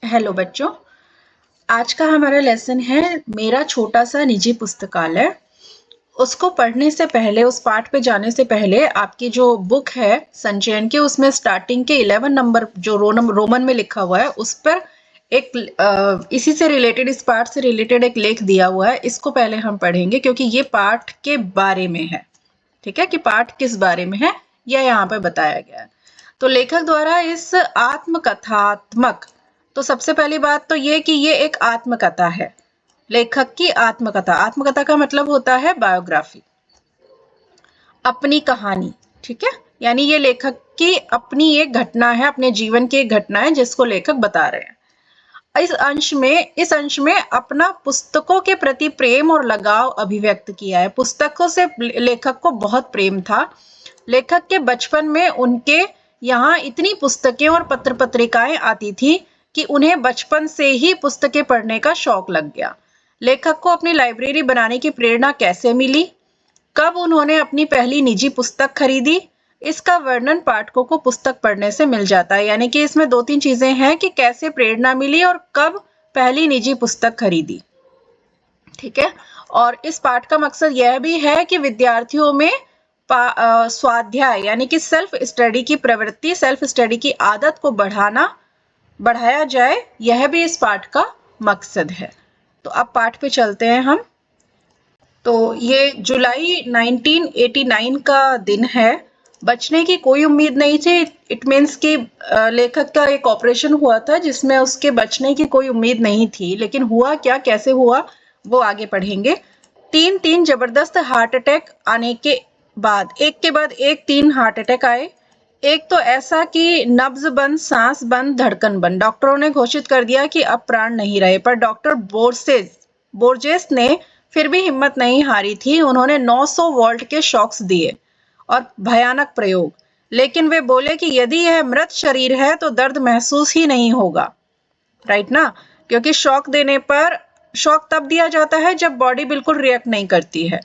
Hello बच्चों। आज का हमारा लेसन है मेरा छोटा सा निजी पुस्तकालय। उसको पढ़ने से पहले, उस पाठ पे जाने से पहले आपकी जो बुक है संचयन की, उसमें स्टार्टिंग के 11 नंबर जो रोमन में लिखा हुआ है उस पर एक इसी से रिलेटेड, इस पाठ से रिलेटेड एक लेख दिया हुआ है। इसको पहले हम पढ़ेंगे क्योंकि ये पाठ के बारे में है। ठीक है कि पाठ किस बारे में है यह यहाँ पे बताया गया है। तो लेखक द्वारा इस आत्मकथात्मक, तो सबसे पहली बात तो ये कि ये एक आत्मकथा है। लेखक की आत्मकथा, आत्मकथा का मतलब होता है बायोग्राफी, अपनी कहानी। ठीक है, यानी ये लेखक की अपनी एक घटना है, अपने जीवन की एक घटना है जिसको लेखक बता रहे हैं। इस अंश में अपना पुस्तकों के प्रति प्रेम और लगाव अभिव्यक्त किया है। पुस्तकों से लेखक को बहुत प्रेम था। लेखक के बचपन में उनके यहाँ इतनी पुस्तकें और पत्र पत्रिकाएं आती थी कि उन्हें बचपन से ही पुस्तकें पढ़ने का शौक लग गया। लेखक को अपनी लाइब्रेरी बनाने की प्रेरणा कैसे मिली, कब उन्होंने अपनी पहली निजी पुस्तक खरीदी, इसका वर्णन पाठकों को पुस्तक पढ़ने से मिल जाता है। यानी कि इसमें 2-3 चीजें हैं कि कैसे प्रेरणा मिली और कब पहली निजी पुस्तक खरीदी। ठीक है, और इस पाठ का मकसद यह भी है कि विद्यार्थियों में स्वाध्याय यानी कि सेल्फ स्टडी की प्रवृत्ति, सेल्फ स्टडी की आदत को बढ़ाया जाए, यह भी इस पाठ का मकसद है। तो अब पाठ पे चलते हैं हम। तो ये जुलाई 1989 का दिन है। बचने की कोई उम्मीद नहीं थी। इट मीन्स कि लेखक का एक ऑपरेशन हुआ था जिसमें उसके बचने की कोई उम्मीद नहीं थी, लेकिन हुआ क्या, कैसे हुआ, वो आगे पढ़ेंगे। तीन जबरदस्त हार्ट अटैक आने के बाद, एक के बाद एक 3 हार्ट अटैक आए। एक तो ऐसा कि नब्ज बंद, सांस बंद, धड़कन बंद। डॉक्टरों ने घोषित कर दिया कि अब प्राण नहीं रहे, पर डॉक्टर बोर्जेस ने फिर भी हिम्मत नहीं हारी थी। उन्होंने 900 वोल्ट के शॉक्स दिए और भयानक प्रयोग, लेकिन वे बोले कि यदि यह मृत शरीर है तो दर्द महसूस ही नहीं होगा। राइट ना, क्योंकि शॉक तब दिया जाता है जब बॉडी बिल्कुल रिएक्ट नहीं करती है,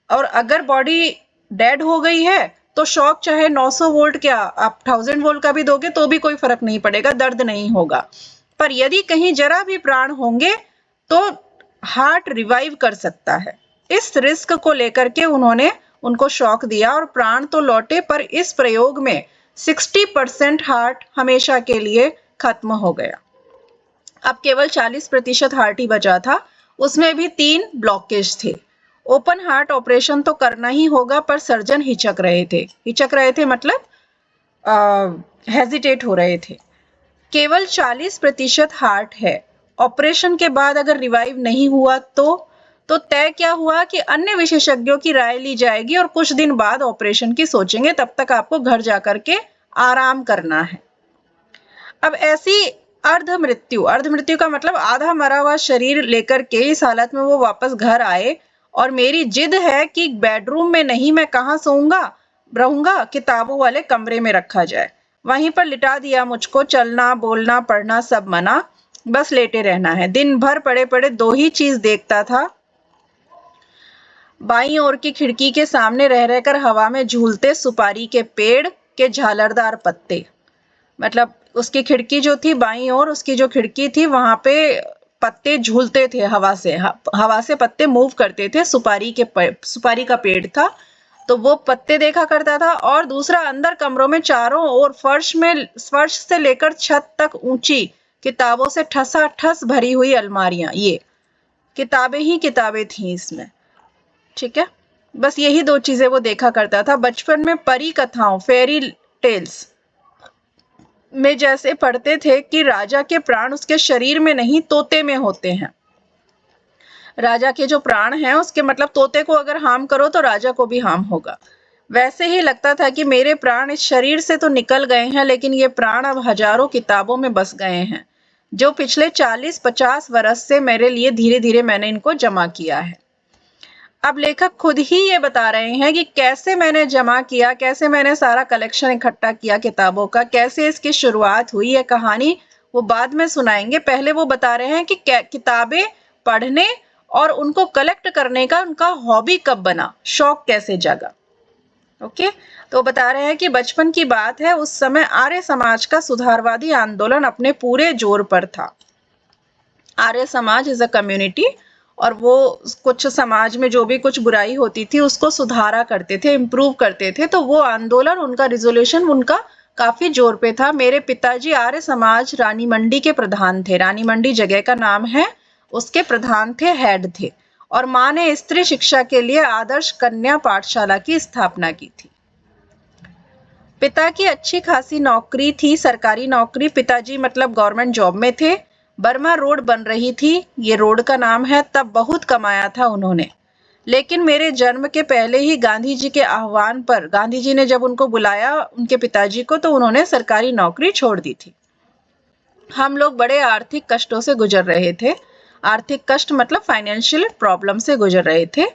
और अगर बॉडी डेड हो गई है तो शॉक चाहे 900 वोल्ट क्या आप 1000 वोल्ट का भी दोगे तो भी कोई फर्क नहीं पड़ेगा, दर्द नहीं होगा। पर यदि कहीं जरा भी प्राण होंगे तो हार्ट रिवाइव कर सकता है। इस रिस्क को लेकर के उन्होंने उनको शॉक दिया और प्राण तो लौटे, पर इस प्रयोग में 60% हार्ट हमेशा के लिए खत्म हो गया। अब केवल 40% हार्ट ही बचा था, उसमें भी 3 ब्लॉकेज थे। ओपन हार्ट ऑपरेशन तो करना ही होगा, पर सर्जन हिचक रहे थे मतलब हेजिटेट हो रहे थे। केवल 40% हार्ट है। ऑपरेशन के बाद अगर रिवाइव नहीं हुआ तो तय क्या हुआ कि अन्य विशेषज्ञों की राय ली जाएगी और कुछ दिन बाद ऑपरेशन की सोचेंगे, तब तक आपको घर जाकर के आराम करना है। अब ऐसी अर्ध मृत्यु का मतलब आधा मरा हुआ शरीर लेकर के इस हालत में वो वापस घर आए, और मेरी जिद है कि बेडरूम में नहीं, मैं कहाँ रहूंगा, किताबों वाले कमरे में रखा जाए। वहीं पर लिटा दिया मुझको, चलना बोलना पढ़ना सब मना, बस लेटे रहना है। दिन भर पड़े पड़े 2 ही चीज देखता था, बाईं ओर की खिड़की के सामने रह रहकर हवा में झूलते सुपारी के पेड़ के झालरदार पत्ते। मतलब उसकी खिड़की जो थी बाईं ओर, उसकी जो खिड़की थी वहां पे पत्ते झूलते थे हवा से पत्ते मूव करते थे। सुपारी का पेड़ था तो वो पत्ते देखा करता था। और दूसरा, अंदर कमरों में चारों ओर फर्श से लेकर छत तक ऊंची किताबों से ठसाठस भरी हुई अलमारियां, ये किताबें ही किताबें थी इसमें। ठीक है, बस यही 2 चीजें वो देखा करता था। बचपन में परी कथाओं, फेरी टेल्स में जैसे पढ़ते थे कि राजा के प्राण उसके शरीर में नहीं तोते में होते हैं। राजा के जो प्राण हैं उसके मतलब तोते को अगर हार्म करो तो राजा को भी हार्म होगा। वैसे ही लगता था कि मेरे प्राण इस शरीर से तो निकल गए हैं, लेकिन ये प्राण अब हजारों किताबों में बस गए हैं, जो पिछले 40-50 वर्ष से मेरे लिए धीरे धीरे मैंने इनको जमा किया है। अब लेखक खुद ही ये बता रहे हैं कि कैसे मैंने जमा किया, कैसे मैंने सारा कलेक्शन इकट्ठा किया किताबों का, कैसे इसकी शुरुआत हुई। ये कहानी वो बाद में सुनाएंगे। पहले वो बता रहे हैं कि किताबें पढ़ने और उनको कलेक्ट करने का उनका हॉबी कब बना, शौक कैसे जगा। ओके, तो बता रहे हैं कि बचपन की बात है, उस समय आर्य समाज का सुधारवादी आंदोलन अपने पूरे जोर पर था। Arya Samaj is a community, और वो कुछ समाज में जो भी कुछ बुराई होती थी उसको सुधारा करते थे, इम्प्रूव करते थे। तो वो आंदोलन, उनका रिजोल्यूशन उनका काफी जोर पे था। मेरे पिताजी आर्य समाज रानी मंडी के प्रधान थे। रानी मंडी जगह का नाम है, उसके प्रधान थे, हेड थे। और माँ ने स्त्री शिक्षा के लिए आदर्श कन्या पाठशाला की स्थापना की थी। पिता की अच्छी खासी नौकरी थी, सरकारी नौकरी। पिताजी मतलब गवर्नमेंट जॉब में थे। बर्मा रोड बन रही थी, ये रोड का नाम है। तब बहुत कमाया था उन्होंने। लेकिन मेरे जन्म के पहले ही गांधी जी के आह्वान पर, गांधी जी ने जब उनको बुलाया उनके पिताजी को, तो उन्होंने सरकारी नौकरी छोड़ दी थी। हम लोग बड़े आर्थिक कष्टों से गुजर रहे थे। आर्थिक कष्ट मतलब फाइनेंशियल प्रॉब्लम से गुजर रहे थे।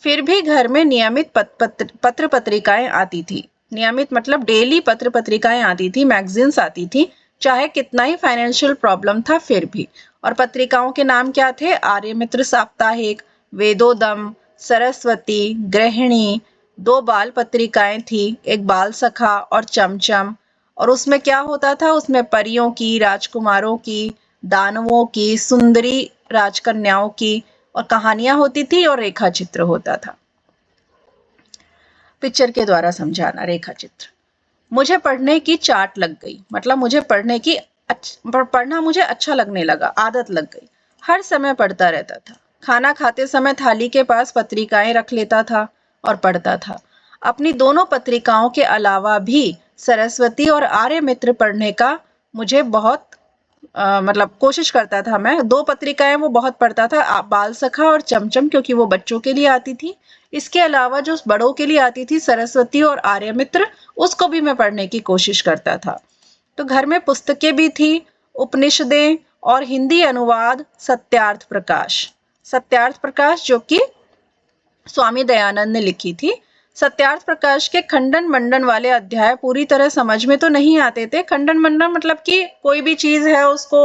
फिर भी घर में नियमित पत्र पत्रिकाएं आती थी। नियमित मतलब डेली पत्र पत्रिकाएं आती थी, मैगजीन्स आती थी, चाहे कितना ही फाइनेंशियल प्रॉब्लम था फिर भी। और पत्रिकाओं के नाम क्या थे? आर्यमित्र साप्ताहिक, वेदोदम, सरस्वती, गृहिणी। 2 बाल पत्रिकाएं थी, एक बाल सखा और चमचम। और उसमें क्या होता था? उसमें परियों की, राजकुमारों की, दानवों की, सुंदरी राजकन्याओं की और कहानियां होती थी, और रेखा चित्र होता था। पिक्चर के द्वारा समझाना रेखा चित्र। मुझे पढ़ने की चाट लग गई, मतलब मुझे पढ़ना मुझे अच्छा लगने लगा, आदत लग गई। हर समय पढ़ता रहता था। खाना खाते समय थाली के पास पत्रिकाएं रख लेता था और पढ़ता था। अपनी दोनों पत्रिकाओं के अलावा भी सरस्वती और आर्य मित्र पढ़ने का मुझे बहुत मतलब कोशिश करता था मैं। 2 पत्रिकाएं वो बहुत पढ़ता था, बाल सखा और चमचम, क्योंकि वो बच्चों के लिए आती थी। इसके अलावा जो बड़ों के लिए आती थी, सरस्वती और आर्य मित्र, उसको भी मैं पढ़ने की कोशिश करता था। तो घर में पुस्तकें भी थी, उपनिषदें और हिंदी अनुवाद सत्यार्थ प्रकाश। सत्यार्थ प्रकाश जो कि स्वामी दयानंद ने लिखी थी। सत्यार्थ प्रकाश के खंडन मंडन वाले अध्याय पूरी तरह समझ में तो नहीं आते थे। खंडन मंडन मतलब कि कोई भी चीज है उसको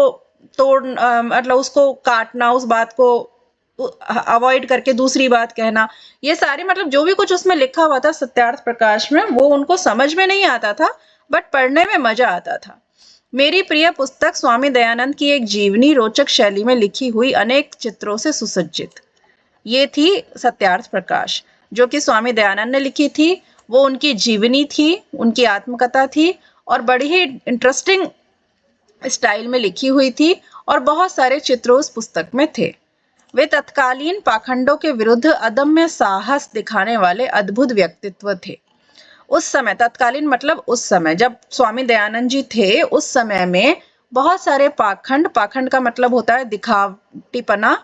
मतलब उसको काटना, उस बात को अवॉइड करके दूसरी बात कहना, ये सारे मतलब जो भी कुछ उसमें लिखा हुआ था सत्यार्थ प्रकाश में, वो उनको समझ में नहीं आता था, बट पढ़ने में मजा आता था। मेरी प्रिय पुस्तक स्वामी दयानंद की एक जीवनी, रोचक शैली में लिखी हुई, अनेक चित्रों से सुसज्जित। ये थी सत्यार्थ प्रकाश, जो कि स्वामी दयानंद ने लिखी थी। वो उनकी जीवनी थी, उनकी आत्मकथा थी, और बड़ी ही इंटरेस्टिंग स्टाइल में लिखी हुई थी, और बहुत सारे चित्र उस पुस्तक में थे। वे तत्कालीन पाखंडों के विरुद्ध अदम्य साहस दिखाने वाले अद्भुत व्यक्तित्व थे। उस समय, तत्कालीन मतलब उस समय जब स्वामी दयानंद जी थे, उस समय में बहुत सारे पाखंड, पाखंड का मतलब होता है दिखावटीपना,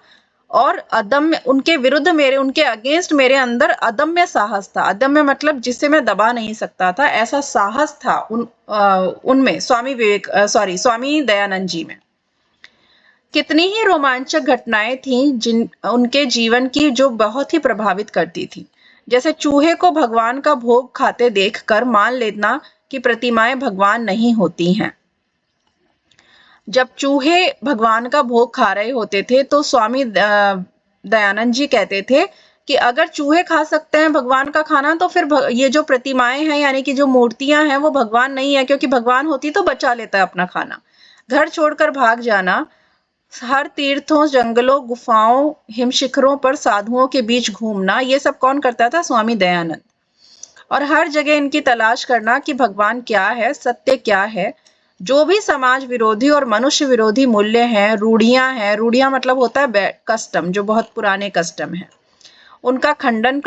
और अदम्य, उनके विरुद्ध मेरे, उनके अगेंस्ट मेरे अंदर अदम्य साहस था। अदम्य मतलब जिसे मैं दबा नहीं सकता था, ऐसा साहस था उनमें, स्वामी दयानंद जी में। कितनी ही रोमांचक घटनाएं थीं जिन उनके जीवन की, जो बहुत ही प्रभावित करती थी। जैसे चूहे को भगवान का भोग खाते देखकर मान लेना कि प्रतिमाएं भगवान नहीं होती हैं। जब चूहे भगवान का भोग खा रहे होते थे, तो स्वामी दयानंद जी कहते थे कि अगर चूहे खा सकते हैं भगवान का खाना, तो फिर ये जो प्रतिमाएं हैं, यानी कि जो मूर्तियां हैं, वो भगवान नहीं है, क्योंकि भगवान होती तो बचा लेता है अपना खाना। घर छोड़कर भाग जाना, हर तीर्थों, जंगलों, गुफाओं, हिमशिखरों पर साधुओं के बीच घूमना, ये सब कौन करता था? स्वामी दयानंद। और हर जगह इनकी तलाश करना कि भगवान क्या है, सत्य क्या है। जो भी समाज विरोधी और मनुष्य विरोधी मूल्य हैं, रूढ़ियां हैं, रूढ़ियां मतलब होता है कस्टम, जो बहुत पुराने कस्टम है, उनका खंडन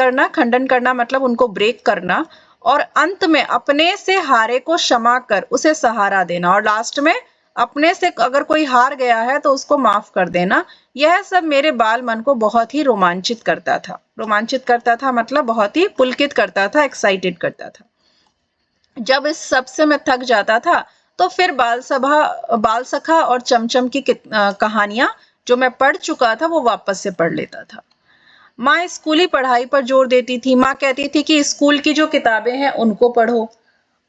करना मतलब उनको ब्रेक करना, और अंत में अपने से हारे को क्षमा कर उसे सहारा देना, और लास्ट में अपने से अगर कोई हार गया है तो उसको माफ कर देना। यह सब मेरे बाल मन को बहुत ही रोमांचित करता था। रोमांचित करता था मतलब बहुत ही पुलकित करता था, एक्साइटेड करता था। जब इस सब से मैं थक जाता था, तो फिर बाल सखा और चमचम की कहानियां जो मैं पढ़ चुका था, वो वापस से पढ़ लेता था। माँ स्कूली पढ़ाई पर जोर देती थी। माँ कहती थी कि स्कूल की जो किताबें हैं उनको पढ़ो,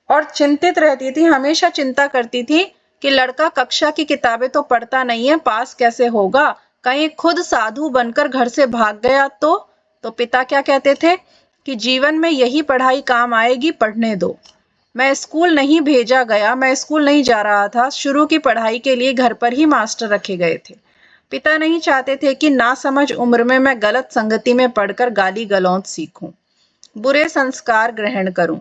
और चिंतित रहती थी, हमेशा चिंता करती थी कि लड़का कक्षा की किताबें तो पढ़ता नहीं है, पास कैसे होगा, कहीं खुद साधु बनकर घर से भाग गया तो पिता क्या कहते थे कि जीवन में यही पढ़ाई काम आएगी, पढ़ने दो। मैं स्कूल नहीं भेजा गया, मैं स्कूल नहीं जा रहा था। शुरू की पढ़ाई के लिए घर पर ही मास्टर रखे गए थे। पिता नहीं चाहते थे कि नासमझ उम्र में मैं गलत संगति में पड़कर गाली गलौज सीखूं, बुरे संस्कार ग्रहण करूं।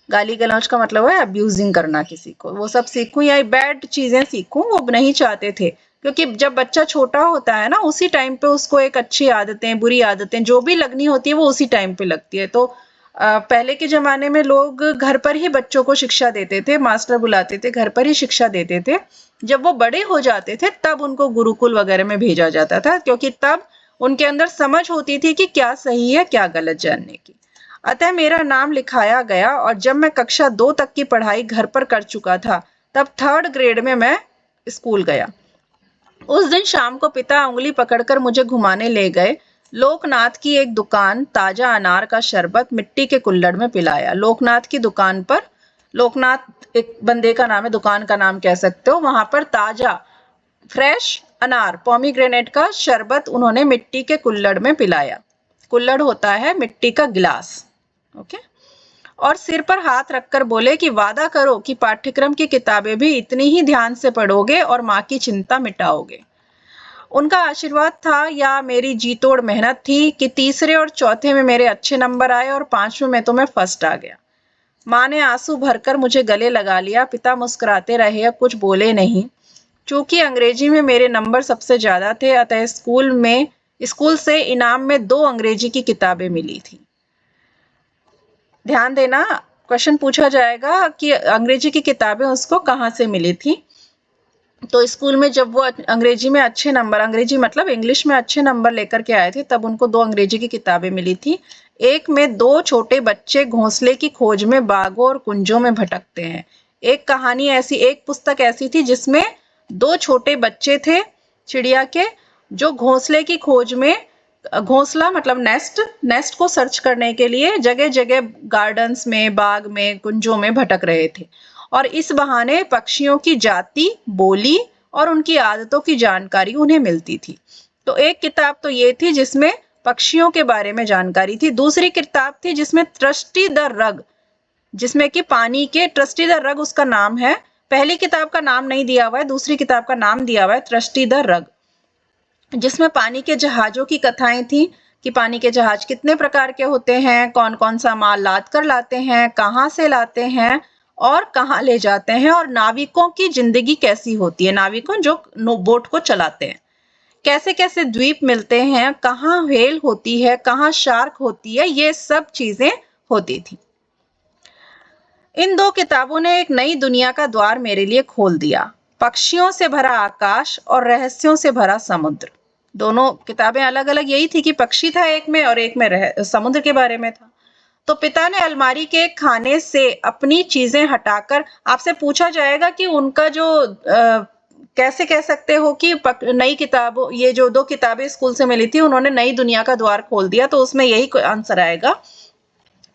गाली गलौज का मतलब है अब्यूजिंग करना किसी को, वो सब सीखूं या बैड चीजें सीखूं, वो नहीं चाहते थे। क्योंकि जब बच्चा छोटा होता है ना, उसी टाइम पे उसको एक अच्छी आदतें, बुरी आदतें जो भी लगनी होती है वो उसी टाइम पे लगती है। तो पहले के जमाने में लोग घर पर ही बच्चों को शिक्षा देते थे, मास्टर बुलाते थे, घर पर ही शिक्षा देते थे। जब वो बड़े हो जाते थे तब उनको गुरुकुल वगैरह में भेजा जाता था, क्योंकि तब उनके अंदर समझ होती थी कि क्या सही है क्या गलत जानने की। अतः मेरा नाम लिखाया गया और जब मैं कक्षा 2 तक की पढ़ाई घर पर कर चुका था, तब 3rd ग्रेड में मैं स्कूल गया। उस दिन शाम को पिता उंगली पकड़कर मुझे घुमाने ले गए। लोकनाथ की एक दुकान ताजा अनार का शरबत मिट्टी के कुल्हड़ में पिलाया। लोकनाथ की दुकान पर, लोकनाथ एक बंदे का नाम है, दुकान का नाम कह सकते हो, वहां पर ताजा फ्रेश अनार पोमीग्रेनेट का शरबत उन्होंने मिट्टी के कुल्हड़ में पिलाया। कुल्हड़ होता है मिट्टी का गिलास। ओके। और सिर पर हाथ रखकर बोले कि वादा करो कि पाठ्यक्रम की किताबें भी इतनी ही ध्यान से पढ़ोगे और माँ की चिंता मिटाओगे। उनका आशीर्वाद था या मेरी जी तोड़ मेहनत थी कि तीसरे और चौथे में मेरे अच्छे नंबर आए और 5वें में तो मैं फर्स्ट आ गया। माँ ने आंसू भरकर मुझे गले लगा लिया। पिता मुस्कुराते रहे, अब कुछ बोले नहीं। चूंकि अंग्रेजी में मेरे नंबर सबसे ज्यादा थे, अतः स्कूल से इनाम में 2 अंग्रेजी की किताबें मिली थी। ध्यान देना, क्वेश्चन पूछा जाएगा कि अंग्रेजी की किताबें उसको कहाँ से मिली थी। तो स्कूल में जब वो अंग्रेजी में अच्छे नंबर, अंग्रेजी मतलब इंग्लिश में अच्छे नंबर लेकर के आए थे, तब उनको 2 अंग्रेजी की किताबें मिली थी। एक में 2 छोटे बच्चे घोंसले की खोज में बागों और कुंजों में भटकते हैं। एक पुस्तक ऐसी थी जिसमें 2 छोटे बच्चे थे चिड़िया के, जो घोंसले की खोज में, घोंसला मतलब नेस्ट को सर्च करने के लिए जगह जगह गार्डन्स में, बाग में, कुंजों में भटक रहे थे। और इस बहाने पक्षियों की जाति, बोली और उनकी आदतों की जानकारी उन्हें मिलती थी। तो एक किताब तो ये थी जिसमें पक्षियों के बारे में जानकारी थी। दूसरी किताब थी जिसमें ट्रस्टी द रग, जिसमें कि पानी के, ट्रस्टी द रग उसका नाम है। पहली किताब का नाम नहीं दिया हुआ है, दूसरी किताब का नाम दिया हुआ है ट्रस्टी द रग, जिसमें पानी के जहाजों की कथाएं थी कि पानी के जहाज कितने प्रकार के होते हैं, कौन कौन सा माल लाद कर लाते हैं, कहाँ से लाते हैं और कहाँ ले जाते हैं, और नाविकों की जिंदगी कैसी होती है, नाविकों जो बोट को चलाते हैं, कैसे कैसे द्वीप मिलते हैं, कहाँ व्हेल होती है, कहाँ शार्क होती है, ये सब चीजें होती थी। इन 2 किताबों ने एक नई दुनिया का द्वार मेरे लिए खोल दिया। पक्षियों से भरा आकाश और रहस्यों से भरा समुद्र। दोनों किताबें अलग अलग यही थी कि पक्षी था एक में और एक में समुद्र के बारे में था। तो पिता ने अलमारी के खाने से अपनी चीजें हटाकर, आपसे पूछा जाएगा कि उनका जो कैसे कह सकते हो कि नई किताबों, ये जो 2 किताबें स्कूल से मिली थी, उन्होंने नई दुनिया का द्वार खोल दिया, तो उसमें यही आंसर आएगा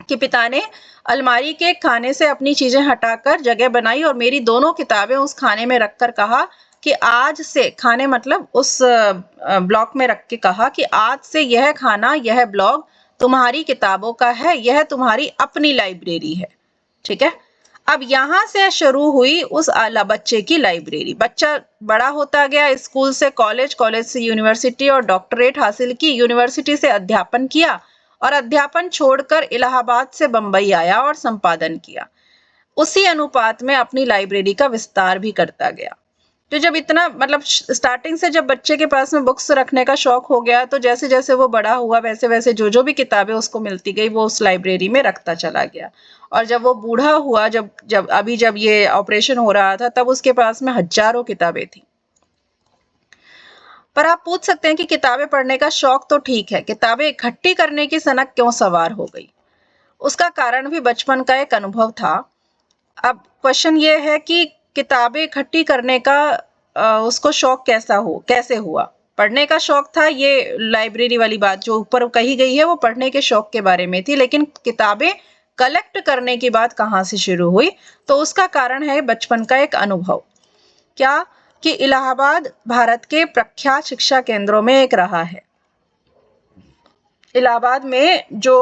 कि पिता ने अलमारी के खाने से अपनी चीजें हटाकर जगह बनाई और मेरी दोनों किताबें उस खाने में रखकर कहा कि आज से, खाने मतलब उस ब्लॉक में रख के कहा कि आज से यह खाना, यह ब्लॉक तुम्हारी किताबों का है, यह तुम्हारी अपनी लाइब्रेरी है। ठीक है। अब यहां से शुरू हुई उस आला बच्चे की लाइब्रेरी। बच्चा बड़ा होता गया, स्कूल से कॉलेज, कॉलेज से यूनिवर्सिटी और डॉक्टरेट हासिल की, यूनिवर्सिटी से अध्यापन किया और अध्यापन छोड़कर इलाहाबाद से बंबई आया और संपादन किया। उसी अनुपात में अपनी लाइब्रेरी का विस्तार भी करता गया। तो जब इतना, मतलब स्टार्टिंग से जब बच्चे के पास में बुक्स रखने का शौक हो गया, तो जैसे जैसे वो बड़ा हुआ, वैसे वैसे जो जो भी किताबें उसको मिलती गई, वो उस लाइब्रेरी में रखता चला गया। और जब वो बूढ़ा हुआ, जब ये ऑपरेशन हो रहा था, तब उसके पास में हजारों किताबें थी। पर आप पूछ सकते हैं कि किताबें पढ़ने का शौक तो ठीक है, किताबें इकट्ठी करने की सनक क्यों सवार हो गई? उसका कारण भी बचपन का एक अनुभव था। अब क्वेश्चन ये है कि किताबें इकट्ठी करने का उसको शौक कैसे हुआ? पढ़ने का शौक था, ये लाइब्रेरी वाली बात जो ऊपर कही गई है वो पढ़ने के शौक के बारे में थी, लेकिन किताबें कलेक्ट करने की बात कहाँ से शुरू हुई? तो उसका कारण है बचपन का एक अनुभव। क्या? कि इलाहाबाद भारत के प्रख्यात शिक्षा केंद्रों में एक रहा है। इलाहाबाद में जो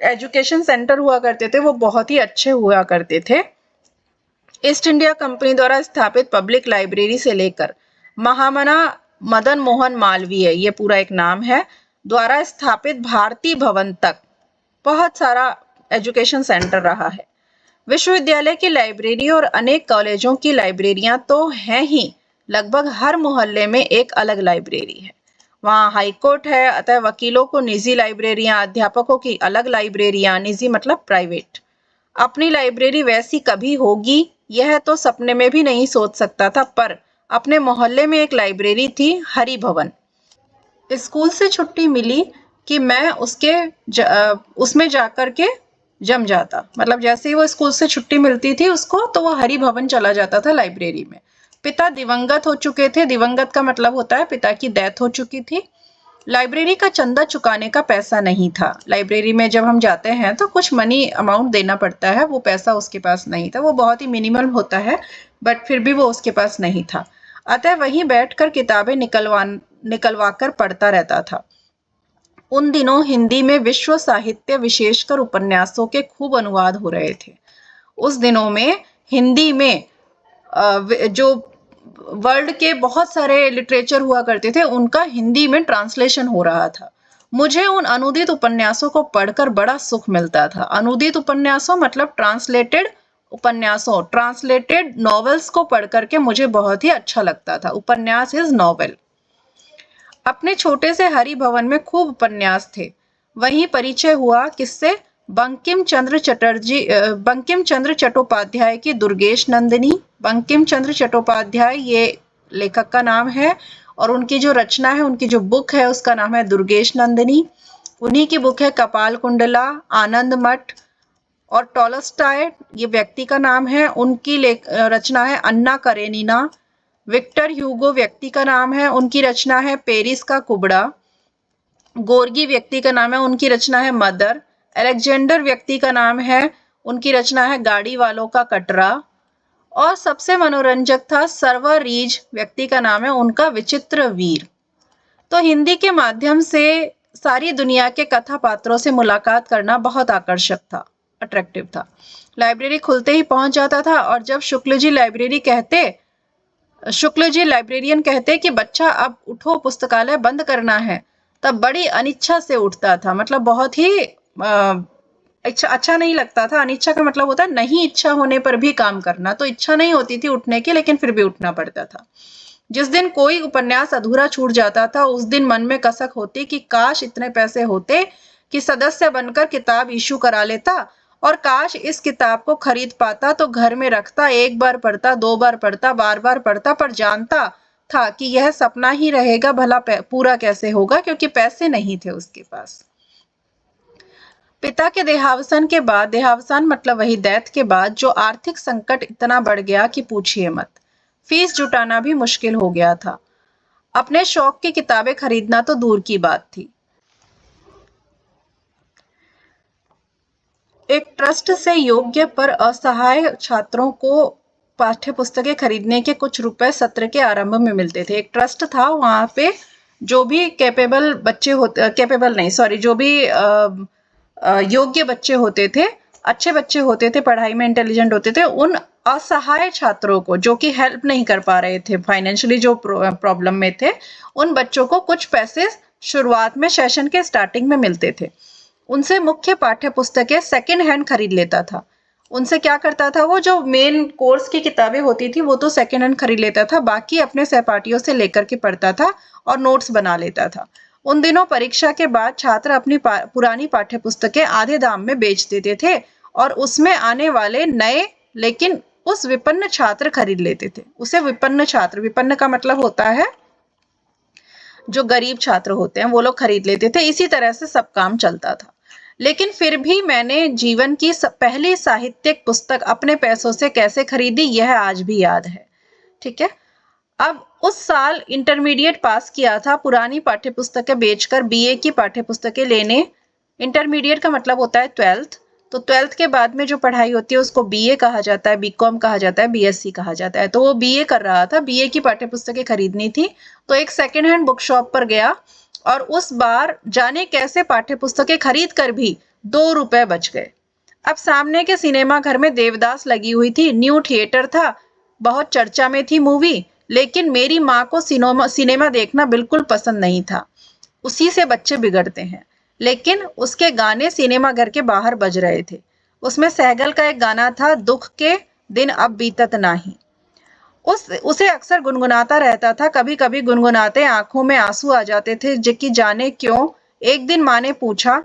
एजुकेशन सेंटर हुआ करते थे वो बहुत ही अच्छे हुआ करते थे। ईस्ट इंडिया कंपनी द्वारा स्थापित पब्लिक लाइब्रेरी से लेकर महामना मदन मोहन मालवीय, ये पूरा एक नाम है, द्वारा स्थापित भारती भवन तक बहुत सारा एजुकेशन सेंटर रहा है। विश्वविद्यालय की लाइब्रेरी और अनेक कॉलेजों की लाइब्रेरियां तो हैं ही, लगभग हर मोहल्ले में एक अलग लाइब्रेरी है। वहाँ हाई कोर्ट है, अतः वकीलों को निजी लाइब्रेरियां, अध्यापकों की अलग लाइब्रेरियां, निजी मतलब प्राइवेट। अपनी लाइब्रेरी वैसी कभी होगी यह तो सपने में भी नहीं सोच सकता था, पर अपने मोहल्ले में एक लाइब्रेरी थी, हरि भवन। स्कूल से छुट्टी मिली कि मैं उसमें जाकर के जम जाता, मतलब जैसे ही वो स्कूल से छुट्टी मिलती थी उसको, तो वो हरि भवन चला जाता था लाइब्रेरी में। पिता दिवंगत हो चुके थे, दिवंगत का मतलब होता है पिता की डेथ हो चुकी थी। लाइब्रेरी का चंदा चुकाने का पैसा नहीं था। लाइब्रेरी में जब हम जाते हैं तो कुछ मनी अमाउंट देना पड़ता है, वो पैसा उसके पास नहीं था, वो बहुत ही मिनिमल होता है, बट फिर भी वो उसके पास नहीं था। अतः वहीं बैठकर किताबें निकलवा कर पढ़ता रहता था। उन दिनों हिंदी में विश्व साहित्य, विशेषकर उपन्यासों के खूब अनुवाद हो रहे थे। उस दिनों में हिंदी में जो वर्ल्ड के बहुत सारे लिटरेचर हुआ करते थे, उनका हिंदी में ट्रांसलेशन हो रहा था। मुझे उन अनुदित उपन्यासों को पढ़कर बड़ा सुख मिलता था। अनुदित उपन्यासों मतलब ट्रांसलेटेड उपन्यासों, ट्रांसलेटेड नॉवेल्स को पढ़ करके मुझे बहुत ही अच्छा लगता था। उपन्यास इज नॉवेल। अपने छोटे से हरि भवन में खूब उपन्यास थे। वहीं परिचय हुआ किससे? बंकिम चंद्र चट्टोपाध्याय की दुर्गेश नंदिनी। बंकिम चंद्र चट्टोपाध्याय ये लेखक का नाम है, और उनकी जो रचना है, उनकी जो बुक है, उसका नाम है दुर्गेश नंदिनी। उन्हीं की बुक है कपाल कुंडला, आनंद मठ, और टॉलस्टॉय ये व्यक्ति का नाम है। उनकी रचना है अन्ना करेनिना। विक्टर ह्यूगो व्यक्ति का नाम है, उनकी रचना है पेरिस का कुबड़ा। गोर्गी व्यक्ति का नाम है, उनकी रचना है मदर। अलेक्जेंडर व्यक्ति का नाम है, उनकी रचना है गाड़ी वालों का कटरा। और सबसे मनोरंजक था सर्वर रीज व्यक्ति का नाम है, उनका विचित्र वीर। तो हिंदी के माध्यम से सारी दुनिया के कथा पात्रों से मुलाकात करना बहुत आकर्षक था, अट्रैक्टिव था। लाइब्रेरी खुलते ही पहुंच जाता था, और जब शुक्ल जी लाइब्रेरियन कहते कि बच्चा अब उठो, पुस्तकालय बंद करना है, तब बड़ी अनिच्छा से उठता था। मतलब बहुत ही अच्छा नहीं लगता था। अनिच्छा का मतलब होता है नहीं इच्छा होने पर भी काम करना। तो इच्छा नहीं होती थी उठने की, लेकिन फिर भी उठना पड़ता था। जिस दिन कोई उपन्यास अधूरा छूट जाता था, उस दिन मन में कसक होती कि काश इतने पैसे होते कि सदस्य बनकर किताब इशू करा लेता, और काश इस किताब को खरीद पाता तो घर में रखता, एक बार पढ़ता, दो बार पढ़ता, बार बार पढ़ता, पर जानता था कि यह सपना ही रहेगा, भला पूरा कैसे होगा, क्योंकि पैसे नहीं थे उसके पास। पिता के देहावसान के बाद, देहावसान मतलब वही डेथ के बाद, जो आर्थिक संकट इतना बढ़ गया कि पूछिए मत। फीस जुटाना भी मुश्किल हो गया था। अपने शौक की किताबें खरीदना तो दूर की बात थी। एक ट्रस्ट से योग्य पर असहाय छात्रों को पाठ्य पुस्तकें खरीदने के कुछ रुपए सत्र के आरंभ में मिलते थे। एक ट्रस्ट था, वहां पे जो भी कैपेबल बच्चे होते, कैपेबल नहीं सॉरी, जो भी योग्य बच्चे होते थे, अच्छे बच्चे होते थे, पढ़ाई में इंटेलिजेंट होते थे, उन असहाय छात्रों को, जो कि हेल्प नहीं कर पा रहे थे, फाइनेंशियली जो प्रॉब्लम में थे, उन बच्चों को कुछ पैसे शुरुआत में सेशन के स्टार्टिंग में मिलते थे। उनसे मुख्य पाठ्य पुस्तकें सेकंड हैंड खरीद लेता था। उनसे क्या करता था, वो जो मेन कोर्स की किताबें होती थी वो तो सेकंड हैंड खरीद लेता था, बाकी अपने सहपाठियों से लेकर के पढ़ता था और नोट्स बना लेता था। उन दिनों परीक्षा के बाद छात्र अपनी पुरानी पाठ्य पुस्तकें आधे दाम में बेच देते थे, और उसमें आने वाले नए, लेकिन उस विपन्न छात्र खरीद लेते थे। उसे विपन्न छात्र, विपन्न का मतलब होता है जो गरीब छात्र होते हैं, वो लोग खरीद लेते थे। इसी तरह से सब काम चलता था। लेकिन फिर भी मैंने जीवन की पहली साहित्यिक पुस्तक अपने पैसों से कैसे खरीदी, यह आज भी याद है। ठीक है। अब उस साल इंटरमीडिएट पास किया था, पुरानी पाठ्य पुस्तकें बेचकर बीए की पाठ्य पुस्तकें लेने। इंटरमीडिएट का मतलब होता है 12th। तो 12th के बाद में जो पढ़ाई होती है उसको बीए कहा जाता है, बीकॉम कहा जाता है, बीएससी कहा जाता है। तो वो बीए कर रहा था, बीए की पाठ्य पुस्तकें खरीदनी थी, तो एक सेकेंड हैंड बुक शॉप पर गया, और उस बार जाने कैसे पाठ्य पुस्तकें खरीद कर भी 2 रुपए बच गए। अब सामने के सिनेमा घर में देवदास लगी हुई थी, न्यू थिएटर था, बहुत चर्चा में थी मूवी। लेकिन मेरी माँ को सिनेमा देखना बिल्कुल पसंद नहीं था। उसी से बच्चे बिगड़ते हैं। लेकिन उसके गाने सिनेमा घर के बाहर बज रहे थे। उसमें सहगल का एक गाना था, दुख के दिन अब बीतत नाही। उसे अक्सर गुनगुनाता रहता था। कभी कभी गुनगुनाते आंखों में आंसू आ जाते थे, कि जाने क्यों। एक दिन माँ ने पूछा,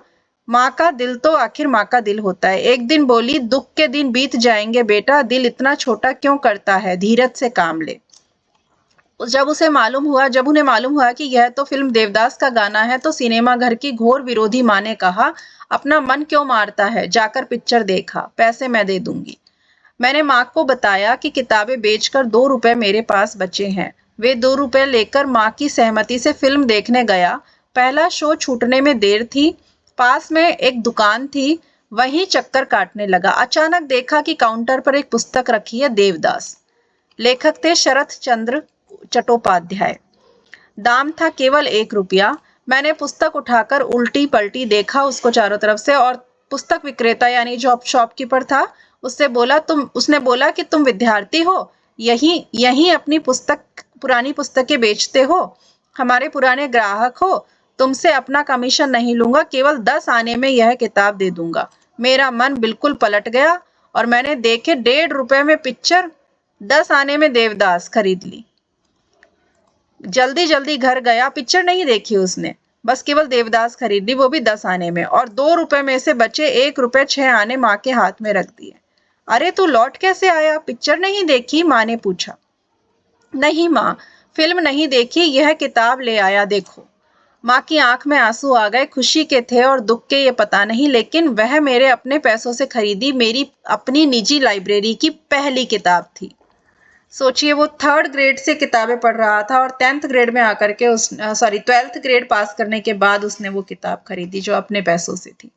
माँ का दिल तो आखिर माँ का दिल होता है। एक दिन बोली, दुख के दिन बीत जाएंगे बेटा, दिल इतना छोटा क्यों करता है, धीरज से काम ले। जब उन्हें मालूम हुआ कि यह तो फिल्म देवदास का गाना है, तो सिनेमा घर की घोर विरोधी माँ ने कहा, अपना मन क्यों मारता है, जाकर पिक्चर देखा, पैसे मैं दे दूंगी। मैंने माँ को बताया कि किताबें बेचकर 2 रुपए मेरे पास बचे हैं। वे 2 रुपए लेकर माँ की सहमति से फिल्म देखने गया। पहला शो छूटने में देर थी। पास में एक दुकान थी, वहीं चक्कर काटने लगा। अचानक देखा कि काउंटर पर एक पुस्तक रखी है, देवदास। लेखक थे शरत चंद्र चट्टोपाध्याय। दाम था केवल 1 रुपया। मैंने पुस्तक उठाकर उल्टी पलटी देखा उसको चारों तरफ से, और पुस्तक विक्रेता यानी जो शॉपकीपर था, उसने बोला कि तुम विद्यार्थी हो, यही यही अपनी पुरानी पुस्तकें बेचते हो, हमारे पुराने ग्राहक हो, तुमसे अपना कमीशन नहीं लूंगा, केवल 10 आने में यह किताब दे दूंगा। मेरा मन बिल्कुल पलट गया और मैंने देखे 1.5 रुपए में पिक्चर, 10 आने में देवदास खरीद ली। जल्दी जल्दी घर गया, पिक्चर नहीं देखी उसने, बस केवल देवदास खरीद ली, वो भी 10 आने में, और 2 रुपए में से बचे 1 रुपए 6 आने माँ के हाथ में रख दिए। अरे तू लौट कैसे आया, पिक्चर नहीं देखी, माँ ने पूछा। नहीं माँ, फिल्म नहीं देखी, यह किताब ले आया, देखो। माँ की आंख में आंसू आ गए, खुशी के थे और दुख के ये पता नहीं, लेकिन वह मेरे अपने पैसों से खरीदी मेरी अपनी निजी लाइब्रेरी की पहली किताब थी। सोचिए, वो 3rd ग्रेड से किताबें पढ़ रहा था और 10th ग्रेड में आकर के 12th ग्रेड पास करने के बाद उसने वो किताब खरीदी जो अपने पैसों से थी।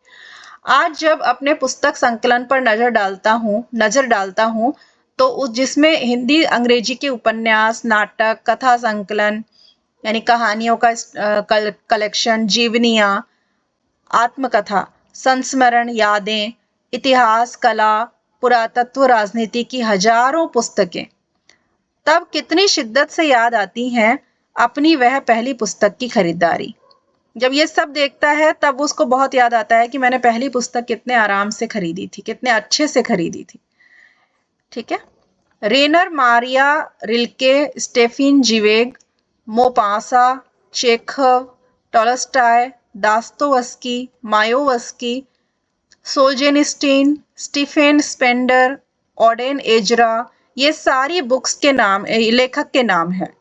आज जब अपने पुस्तक संकलन पर नजर डालता हूँ, तो जिसमें हिंदी अंग्रेजी के उपन्यास, नाटक, कथा संकलन यानी कहानियों का कलेक्शन, जीवनियां, आत्मकथा, संस्मरण, यादें, इतिहास, कला, पुरातत्व, राजनीति की हजारों पुस्तकें, तब कितनी शिद्दत से याद आती हैं अपनी वह पहली पुस्तक की खरीदारी। जब ये सब देखता है तब उसको बहुत याद आता है कि मैंने पहली पुस्तक कितने आराम से खरीदी थी, कितने अच्छे से खरीदी थी। ठीक है। Rainer Maria Rilke, Stefan Zweig, Maupassant, Chekhov, Tolstoy, Dostoevsky, Mayakovsky, Solzhenitsyn, Stephen Spender, Auden Ezra, ये सारी बुक्स के नाम, लेखक के नाम है।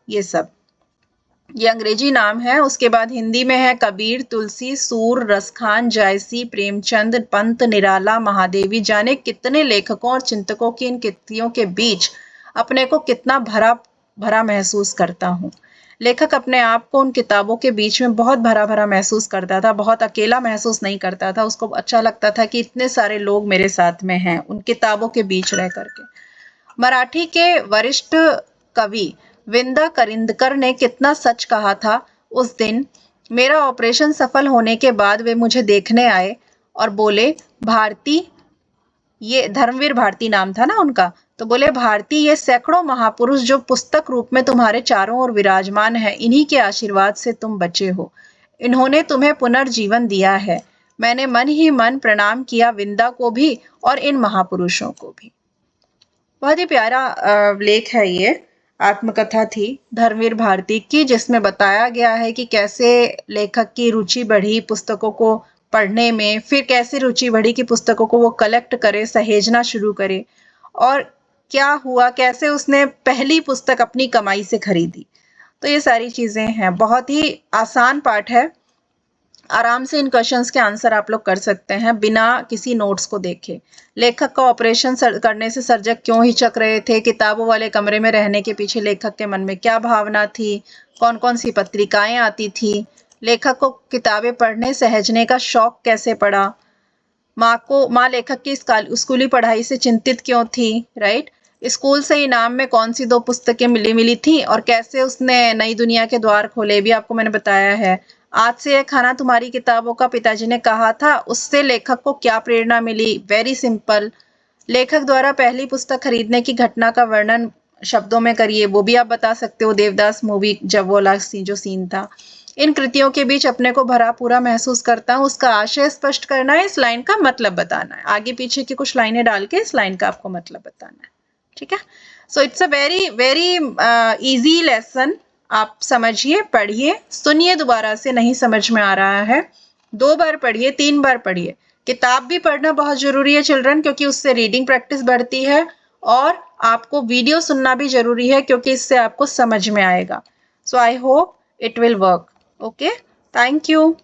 ये अंग्रेजी नाम है। उसके बाद हिंदी में है कबीर, तुलसी, सूर, रसखान, जायसी, प्रेमचंद, पंत, निराला, महादेवी। जाने कितने लेखकों और चिंतकों की इन कृतियों के बीच अपने को कितना भरा भरा महसूस करता हूँ। लेखक अपने आप को उन किताबों के बीच में बहुत भरा भरा महसूस करता था, बहुत अकेला महसूस नहीं करता था। उसको अच्छा लगता था कि इतने सारे लोग मेरे साथ में हैं उन किताबों के बीच रह करके। मराठी के वरिष्ठ कवि विंदा करिंदकर ने कितना सच कहा था उस दिन। मेरा ऑपरेशन सफल होने के बाद वे मुझे देखने आए और बोले, भारती, ये धर्मवीर भारती नाम था ना उनका, तो बोले, भारती, ये सैकड़ों महापुरुष जो पुस्तक रूप में तुम्हारे चारों ओर विराजमान है, इन्हीं के आशीर्वाद से तुम बचे हो। इन्होंने तुम्हें पुनर्जीवन दिया है। मैंने मन ही मन प्रणाम किया विंदा को भी और इन महापुरुषों को भी। बहुत ही प्यारा लेख है ये, आत्मकथा थी धर्मवीर भारती की, जिसमें बताया गया है कि कैसे लेखक की रुचि बढ़ी पुस्तकों को पढ़ने में, फिर कैसे रुचि बढ़ी कि पुस्तकों को वो कलेक्ट करे, सहेजना शुरू करे, और क्या हुआ, कैसे उसने पहली पुस्तक अपनी कमाई से खरीदी। तो ये सारी चीजें हैं। बहुत ही आसान पाठ है, आराम से इन क्वेश्चंस के आंसर आप लोग कर सकते हैं बिना किसी नोट्स को देखे। लेखक का ऑपरेशन करने से सर्जक क्यों हिचक रहे थे, किताबों वाले कमरे में रहने के पीछे लेखक के मन में क्या भावना थी, कौन कौन सी पत्रिकाएं आती थी, लेखक को किताबें पढ़ने सहेजने का शौक कैसे पड़ा, माँ लेखक की स्कूली पढ़ाई से चिंतित क्यों थी, राइट, स्कूल से इनाम में कौन सी 2 पुस्तकें मिली थी और कैसे उसने नई दुनिया के द्वार खोले, भी आपको मैंने बताया है। आज से यह खाना तुम्हारी किताबों का पिताजी ने कहा था, उससे लेखक को क्या प्रेरणा मिली, वेरी सिंपल। लेखक द्वारा पहली पुस्तक खरीदने की घटना का वर्णन शब्दों में करिए, वो भी आप बता सकते हो। देवदास मूवी जब वो वाला जो सीन था। इन कृतियों के बीच अपने को भरा पूरा महसूस करता हूँ, उसका आशय स्पष्ट करना है, इस लाइन का मतलब बताना है। आगे पीछे की कुछ लाइनें डाल के इस लाइन का आपको मतलब बताना है। ठीक है। So it's a very very easy lesson. आप समझिए, पढ़िए, सुनिए दोबारा से, नहीं समझ में आ रहा है 2 बार पढ़िए, 3 बार पढ़िए। किताब भी पढ़ना बहुत जरूरी है चिल्ड्रन, क्योंकि उससे रीडिंग प्रैक्टिस बढ़ती है, और आपको वीडियो सुनना भी जरूरी है, क्योंकि इससे आपको समझ में आएगा। So I hope it will work. Okay, thank you.